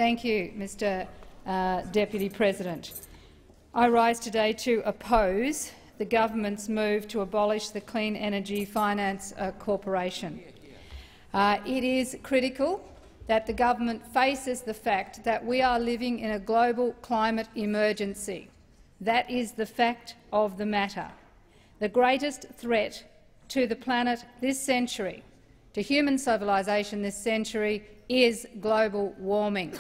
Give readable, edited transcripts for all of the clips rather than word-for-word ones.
Thank you, Mr Deputy President. I rise today to oppose the government's move to abolish the Clean Energy Finance Corporation. It is critical that the government faces the fact that we are living in a global climate emergency. That is the fact of the matter. The greatest threat to the planet this century, to human civilisation this century, is global warming.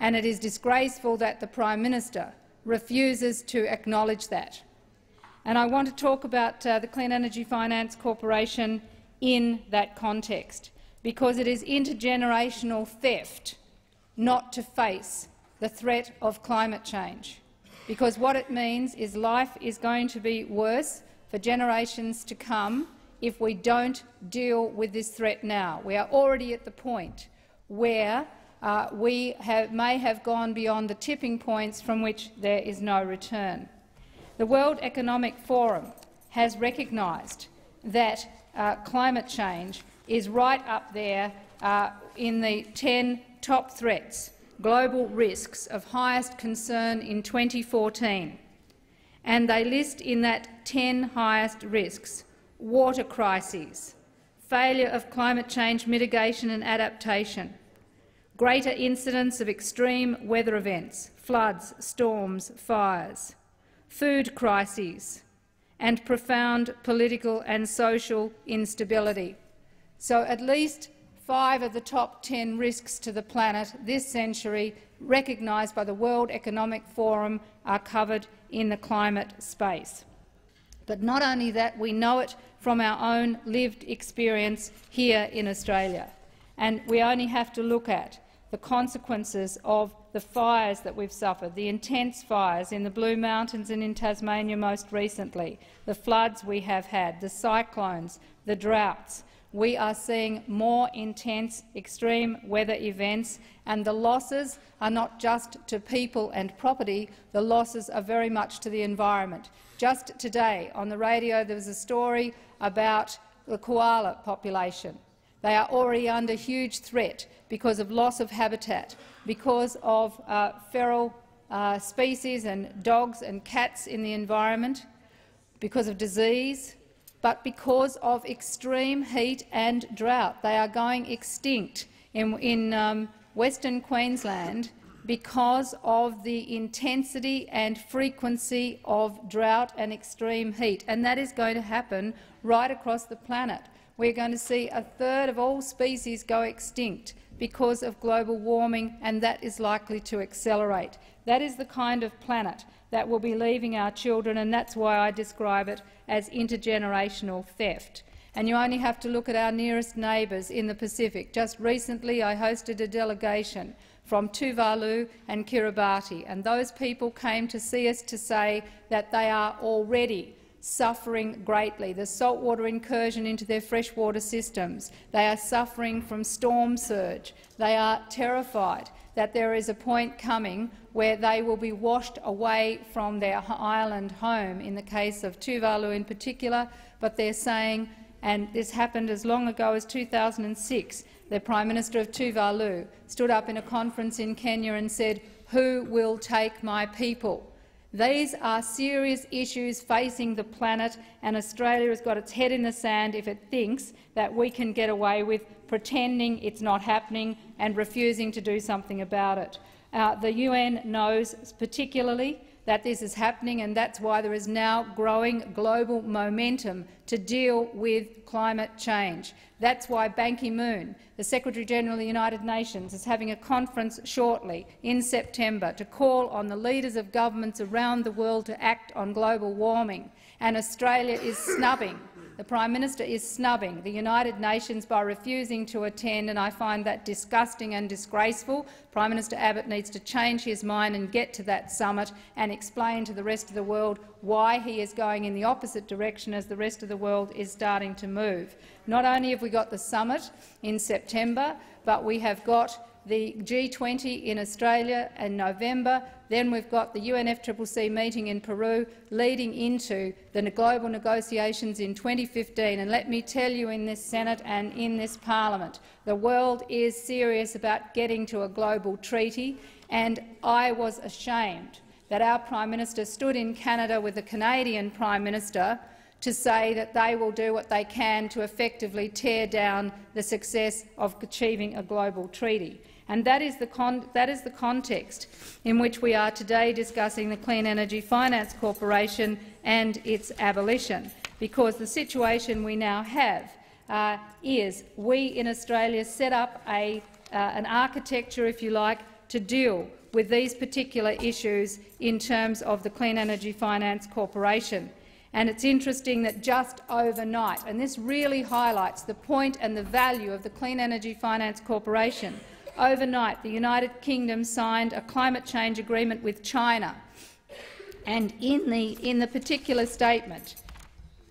And it is disgraceful that the Prime Minister refuses to acknowledge that. And I want to talk about the Clean Energy Finance Corporation in that context, because it is intergenerational theft not to face the threat of climate change, because what it means is life is going to be worse for generations to come if we don't deal with this threat now. We are already at the point where we may have gone beyond the tipping points from which there is no return. The World Economic Forum has recognised that climate change is right up there in the 10 top threats, global risks of highest concern in 2014. And they list in that 10 highest risks water crises, failure of climate change mitigation and adaptation, greater incidence of extreme weather events, floods, storms, fires, food crises, and profound political and social instability. So at least 5 of the top 10 risks to the planet this century, recognised by the World Economic Forum, are covered in the climate space. But not only that, we know it from our own lived experience here in Australia. And we only have to look at the consequences of the fires that we've suffered, the intense fires in the Blue Mountains and in Tasmania most recently, the floods we have had, the cyclones, the droughts. We are seeing more intense extreme weather events, and the losses are not just to people and property, the losses are very much to the environment. Just today on the radio there was a story about the koala population. They are already under huge threat because of loss of habitat, because of feral species and dogs and cats in the environment, because of disease, but because of extreme heat and drought. They are going extinct in Western Queensland because of the intensity and frequency of drought and extreme heat, and that is going to happen right across the planet. We're going to see 1/3 of all species go extinct because of global warming, and that is likely to accelerate. That is the kind of planet that will be leaving our children, and that's why I describe it as intergenerational theft. And you only have to look at our nearest neighbours in the Pacific. Just recently I hosted a delegation from Tuvalu and Kiribati, and those people came to see us to say that they are already suffering greatly. The saltwater incursion into their freshwater systems. They are suffering from storm surge. They are terrified that there is a point coming where they will be washed away from their island home, in the case of Tuvalu in particular, but they're saying, and this happened as long ago as 2006, the Prime Minister of Tuvalu stood up in a conference in Kenya and said, "Who will take my people?" These are serious issues facing the planet, and Australia has got its head in the sand if it thinks that we can get away with pretending it's not happening and refusing to do something about it. The UN knows particularly that this is happening, and that's why there is now growing global momentum to deal with climate change. That's why Ban Ki-moon, the Secretary-General of the United Nations, is having a conference shortly in September to call on the leaders of governments around the world to act on global warming. And Australia is snubbing. The Prime Minister is snubbing the United Nations by refusing to attend, and I find that disgusting and disgraceful. Prime Minister Abbott needs to change his mind and get to that summit and explain to the rest of the world why he is going in the opposite direction as the rest of the world is starting to move. Not only have we got the summit in September, but we have got the G20 in Australia in November. Then we've got the UNFCCC meeting in Peru leading into the global negotiations in 2015. And let me tell you, in this Senate and in this parliament, the world is serious about getting to a global treaty, and I was ashamed that our Prime Minister stood in Canada with the Canadian Prime Minister to say that they will do what they can to effectively tear down the success of achieving a global treaty. And that is the context in which we are today discussing the Clean Energy Finance Corporation and its abolition, because the situation we now have is we in Australia set up an architecture, if you like, to deal with these particular issues in terms of the Clean Energy Finance Corporation. And it's interesting that just overnight, and this really highlights the point and the value of the Clean Energy Finance Corporation, overnight the United Kingdom signed a climate change agreement with China. And in the particular statement,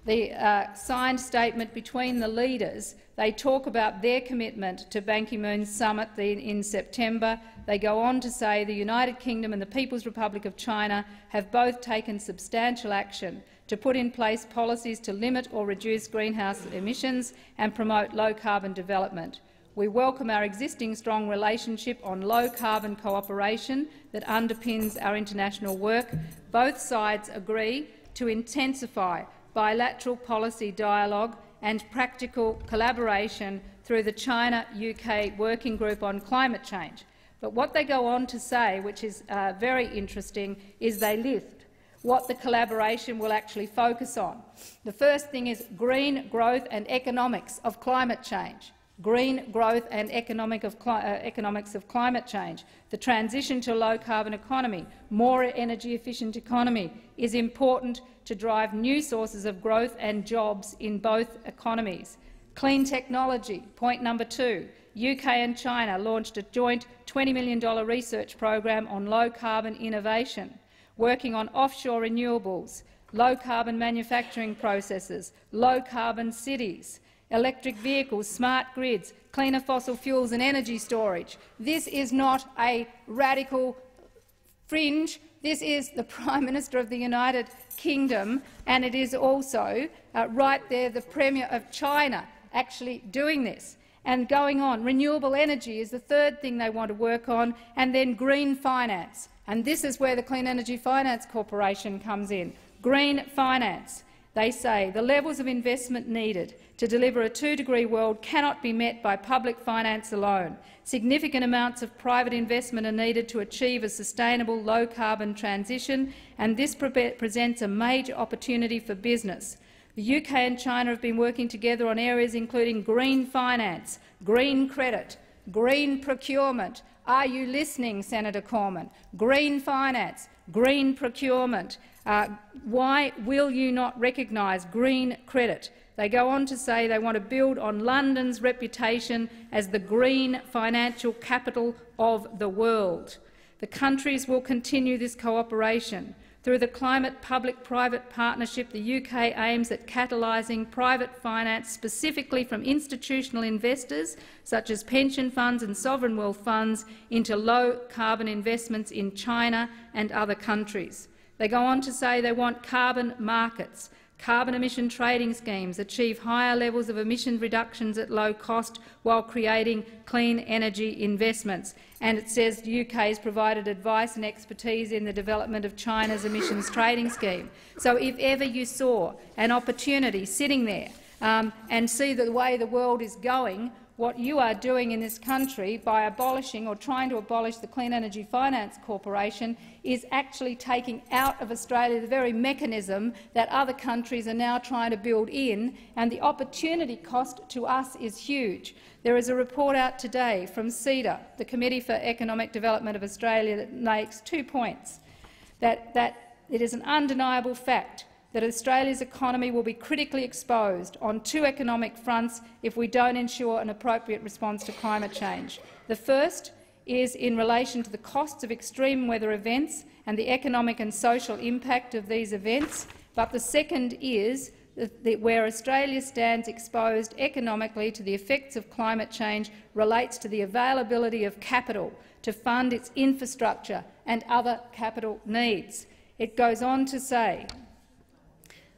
the signed statement between the leaders, they talk about their commitment to Ban Ki-moon's summit in September. They go on to say the United Kingdom and the People's Republic of China have both taken substantial action to put in place policies to limit or reduce greenhouse emissions and promote low-carbon development. We welcome our existing strong relationship on low-carbon cooperation that underpins our international work. Both sides agree to intensify bilateral policy dialogue and practical collaboration through the China-UK Working Group on Climate Change. But what they go on to say, which is very interesting, is they list what the collaboration will actually focus on. The first thing is green growth and economics of climate change. Green growth and economics of climate change. The transition to a low-carbon economy, more energy-efficient economy, is important to drive new sources of growth and jobs in both economies. Clean technology, point number 2. UK and China launched a joint $20 million research program on low-carbon innovation, working on offshore renewables, low-carbon manufacturing processes, low-carbon cities, electric vehicles, smart grids, cleaner fossil fuels and energy storage. This is not a radical fringe. This is the Prime Minister of the United Kingdom, and it is also right there the Premier of China actually doing this. And going on, renewable energy is the third thing they want to work on, and then green finance. And this is where the Clean Energy Finance Corporation comes in. Green finance. They say the levels of investment needed to deliver a 2-degree world cannot be met by public finance alone. Significant amounts of private investment are needed to achieve a sustainable low-carbon transition, and this presents a major opportunity for business. The UK and China have been working together on areas including green finance, green credit, green procurement. Are you listening, Senator Cormann? Green finance, green procurement. Why will you not recognise green credit? They go on to say they want to build on London's reputation as the green financial capital of the world. The countries will continue this cooperation. Through the Climate Public-Private Partnership, the UK aims at catalysing private finance specifically from institutional investors, such as pension funds and sovereign wealth funds, into low-carbon investments in China and other countries. They go on to say they want carbon markets. Carbon emission trading schemes achieve higher levels of emission reductions at low cost while creating clean energy investments. And it says the UK has provided advice and expertise in the development of China's emissions trading scheme. So if ever you saw an opportunity sitting there and see the way the world is going, what you are doing in this country by abolishing or trying to abolish the Clean Energy Finance Corporation is actually taking out of Australia the very mechanism that other countries are now trying to build in, and the opportunity cost to us is huge. There is a report out today from CEDA, the Committee for Economic Development of Australia, that makes 2 points. That it is an undeniable fact that Australia's economy will be critically exposed on 2 economic fronts if we don't ensure an appropriate response to climate change. The first is in relation to the costs of extreme weather events and the economic and social impact of these events, but the second is where Australia stands exposed economically to the effects of climate change relates to the availability of capital to fund its infrastructure and other capital needs. It goes on to say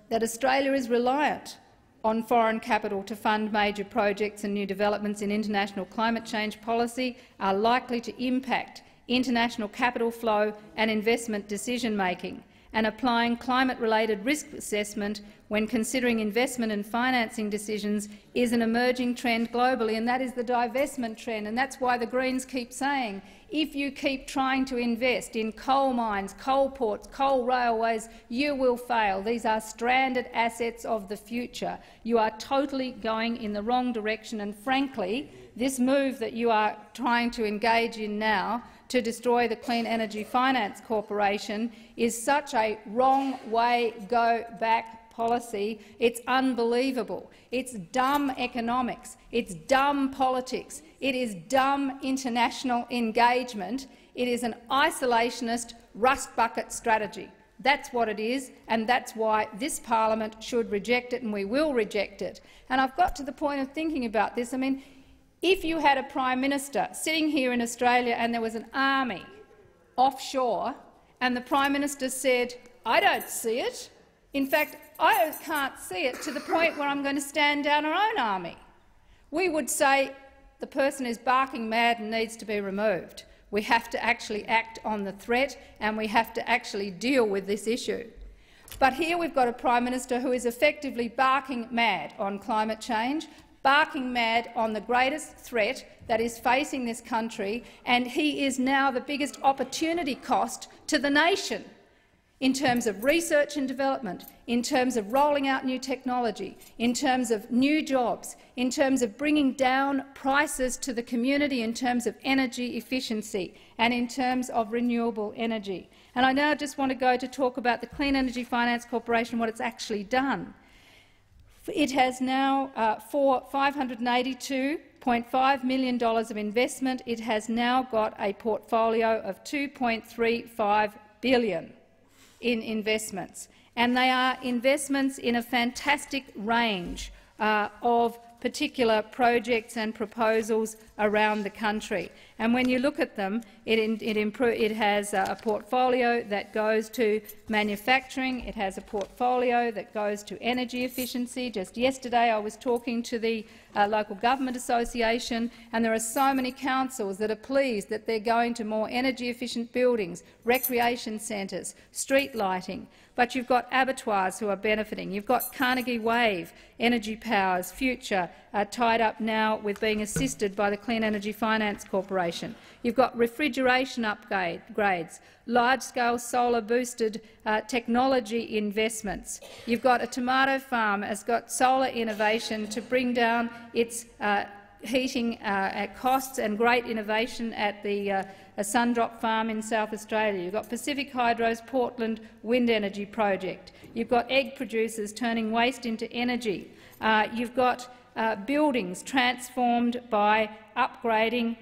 that Australia is reliant on foreign capital to fund major projects, and new developments in international climate change policy are likely to impact international capital flow and investment decision-making, and applying climate-related risk assessment when considering investment and financing decisions is an emerging trend globally, and that is the divestment trend. And that's why the Greens keep saying, if you keep trying to invest in coal mines, coal ports, coal railways, you will fail. These are stranded assets of the future. You are totally going in the wrong direction, and frankly, this move that you are trying to engage in now to destroy the Clean Energy Finance Corporation is such a wrong-way go-back policy. It's unbelievable. It's dumb economics. It's dumb politics. It is dumb international engagement. It is an isolationist rust bucket strategy. That's what it is, and that's why this parliament should reject it, and we will reject it. And I've got to the point of thinking about this. I mean, if you had a Prime Minister sitting here in Australia and there was an army offshore and the Prime Minister said, "I don't see it. In fact, I can't see it to the point where I'm going to stand down our own army," we would say the person is barking mad and needs to be removed. We have to actually act on the threat, and we have to actually deal with this issue. But here we've got a Prime Minister who is effectively barking mad on climate change, barking mad on the greatest threat that is facing this country, and he is now the biggest opportunity cost to the nation in terms of research and development, in terms of rolling out new technology, in terms of new jobs, in terms of bringing down prices to the community, in terms of energy efficiency and in terms of renewable energy. And I now just want to go to talk about the Clean Energy Finance Corporation, what it's actually done. It has now, for $582.5 million of investment, it has now got a portfolio of $2.35 billion in investments, and they are investments in a fantastic range of particular projects and proposals around the country. And when you look at them, it has a portfolio that goes to manufacturing, it has a portfolio that goes to energy efficiency. Just yesterday I was talking to the Local Government Association, and there are so many councils that are pleased that they're going to more energy-efficient buildings, recreation centres, street lighting. But you've got abattoirs who are benefiting. You've got Carnegie Wave, Energy Powers, Future, tied up now with being assisted by the Clean Energy Finance Corporation. You've got refrigeration upgrades, large-scale solar-boosted technology investments. You've got a tomato farm has got solar innovation to bring down its heating costs, and great innovation at the Sundrop farm in South Australia. You've got Pacific Hydro's Portland wind energy project. You've got egg producers turning waste into energy. You've got buildings transformed by upgrading.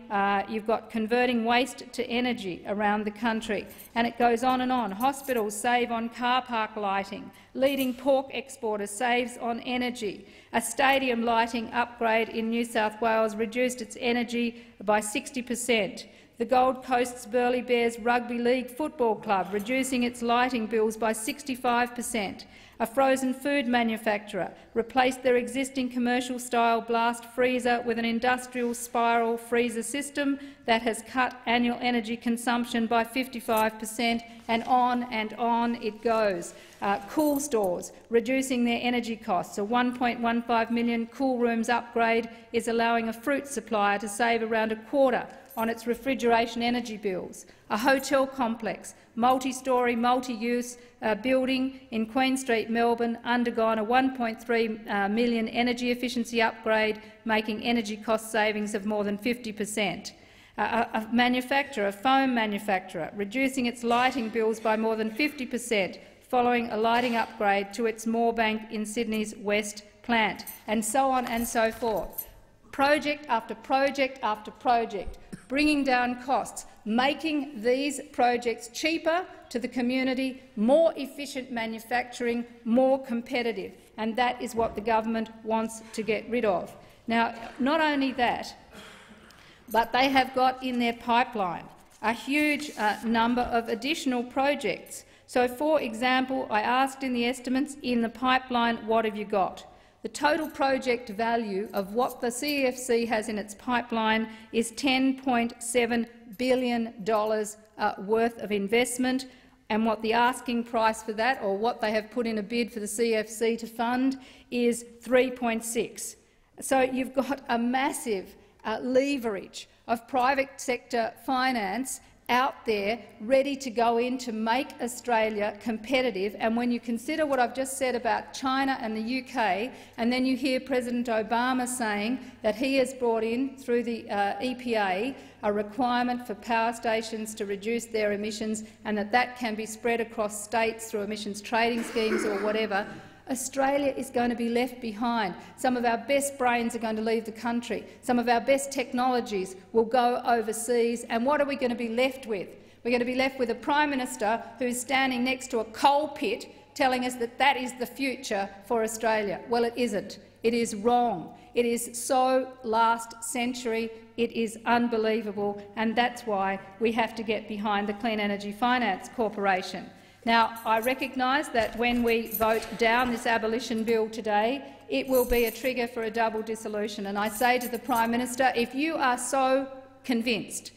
You've got converting waste to energy around the country, and it goes on and on. Hospitals save on car park lighting. Leading pork exporter saves on energy. A stadium lighting upgrade in New South Wales reduced its energy by 60%. The Gold Coast's Burleigh Bears Rugby League Football Club reducing its lighting bills by 65%. A frozen food manufacturer replaced their existing commercial-style blast freezer with an industrial spiral freezer system that has cut annual energy consumption by 55%, and on it goes. Cool stores reducing their energy costs. A $1.15 million cool rooms upgrade is allowing a fruit supplier to save around a quarter on its refrigeration energy bills. A hotel complex, multi-storey, multi-use building in Queen Street, Melbourne, undergone a $1.3 million energy efficiency upgrade, making energy cost savings of more than 50%. A foam manufacturer, reducing its lighting bills by more than 50% following a lighting upgrade to its Moorebank in Sydney's West plant, and so on and so forth. Project after project after project, bringing down costs, making these projects cheaper to the community, more efficient manufacturing, more competitive, and that is what the government wants to get rid of. Now, not only that, but they have got in their pipeline a huge number of additional projects. So, for example, I asked in the estimates, in the pipeline, what have you got? The total project value of what the CEFC has in its pipeline is $10.7 billion worth of investment, and what the asking price for that, or what they have put in a bid for the CEFC to fund, is 3.6. So you've got a massive leverage of private sector finance out there ready to go in to make Australia competitive. And when you consider what I've just said about China and the UK, and then you hear President Obama saying that he has brought in, through the EPA, a requirement for power stations to reduce their emissions, and that can be spread across states through emissions trading schemes or whatever, Australia is going to be left behind. Some of our best brains are going to leave the country. Some of our best technologies will go overseas. And what are we going to be left with? We're going to be left with a Prime Minister who is standing next to a coal pit telling us that that is the future for Australia. Well, it isn't. It is wrong. It is so last century. It is unbelievable, and that's why we have to get behind the Clean Energy Finance Corporation. Now, I recognise that when we vote down this abolition bill today, it will be a trigger for a double dissolution. And I say to the Prime Minister, if you are so convinced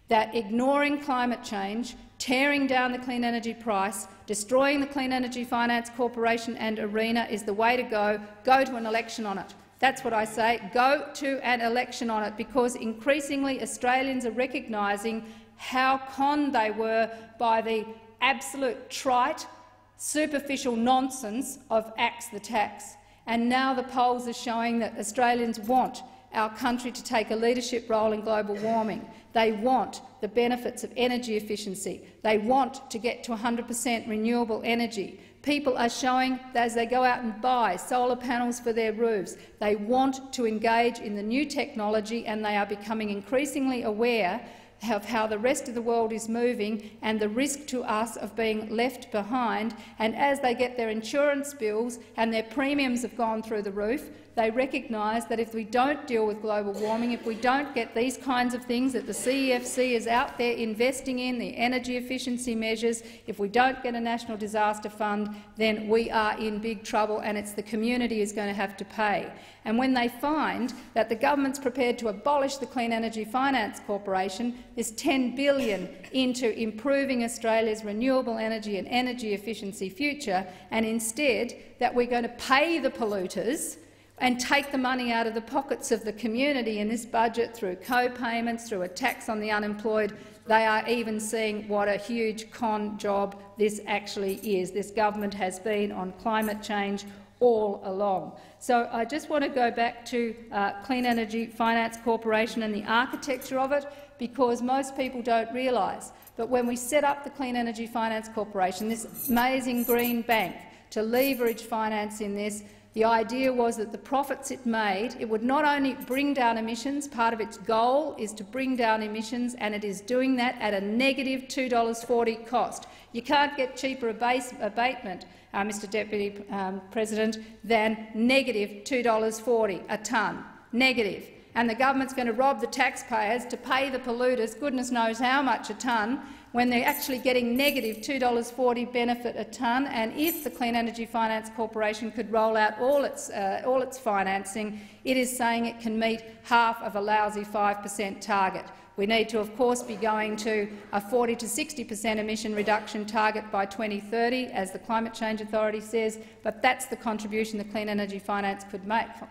that ignoring climate change, tearing down the clean energy price, destroying the Clean Energy Finance Corporation and ARENA is the way to go to an election on it. That's what I say. Go to an election on it, because increasingly Australians are recognising how conned they were by the absolute trite, superficial nonsense of axe the tax. And now the polls are showing that Australians want our country to take a leadership role in global warming. They want the benefits of energy efficiency. They want to get to 100% renewable energy. People are showing that as they go out and buy solar panels for their roofs, they want to engage in the new technology, and they are becoming increasingly aware of how the rest of the world is moving and the risk to us of being left behind. And as they get their insurance bills and their premiums have gone through the roof, they recognise that if we don't deal with global warming, if we don't get these kinds of things that the CEFC is out there investing in, the energy efficiency measures, if we don't get a national disaster fund, then we are in big trouble, and it's the community is going to have to pay. And when they find that the government's prepared to abolish the Clean Energy Finance Corporation, this $10 billion into improving Australia's renewable energy and energy efficiency future, and instead that we're going to pay the polluters and take the money out of the pockets of the community in this budget through co-payments, through a tax on the unemployed, they are even seeing what a huge con job this actually is. This government has been on climate change all along. So I just want to go back to Clean Energy Finance Corporation and the architecture of it, because most people don't realise. But when we set up the Clean Energy Finance Corporation, this amazing green bank, to leverage finance in this, the idea was that the profits it made, it would not only bring down emissions, part of its goal is to bring down emissions, and it is doing that at a negative $2.40 cost. You can't get cheaper abatement, Mr Deputy President, than negative $2.40 a tonne. Negative. And the government's going to rob the taxpayers to pay the polluters goodness knows how much a tonne, when they're actually getting negative $2.40 benefit a tonne. And if the Clean Energy Finance Corporation could roll out all its financing, it is saying it can meet half of a lousy 5% target. We need to, of course, be going to a 40 to 60% emission reduction target by 2030, as the Climate Change Authority says, but that's the contribution the Clean Energy Finance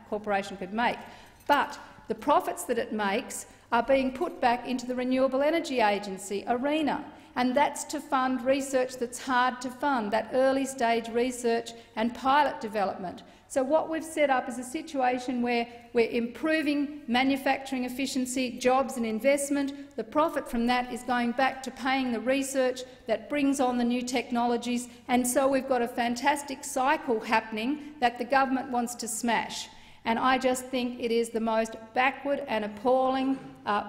Corporation could make. But the profits that it makes are being put back into the Renewable Energy Agency, ARENA, and that's to fund research that's hard to fund, that early-stage research and pilot development. So what we've set up is a situation where we're improving manufacturing efficiency, jobs and investment. The profit from that is going back to paying the research that brings on the new technologies, and so we've got a fantastic cycle happening that the government wants to smash. And I just think it is the most backward and appalling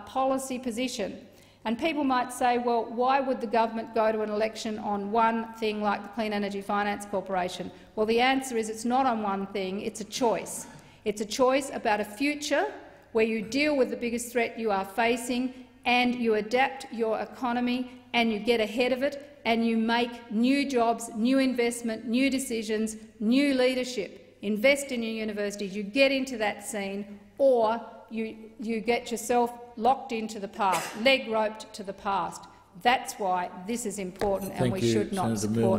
policy position And people might say, well, why would the government go to an election on one thing like the Clean Energy Finance Corporation? Well, the answer is it's not on one thing, it's a choice. It's a choice about a future where you deal with the biggest threat you are facing and you adapt your economy and you get ahead of it and you make new jobs, new investment, new decisions, new leadership. Invest in your universities, you get into that scene, or you get yourself locked into the past, leg roped to the past. That's why this is important and we should not support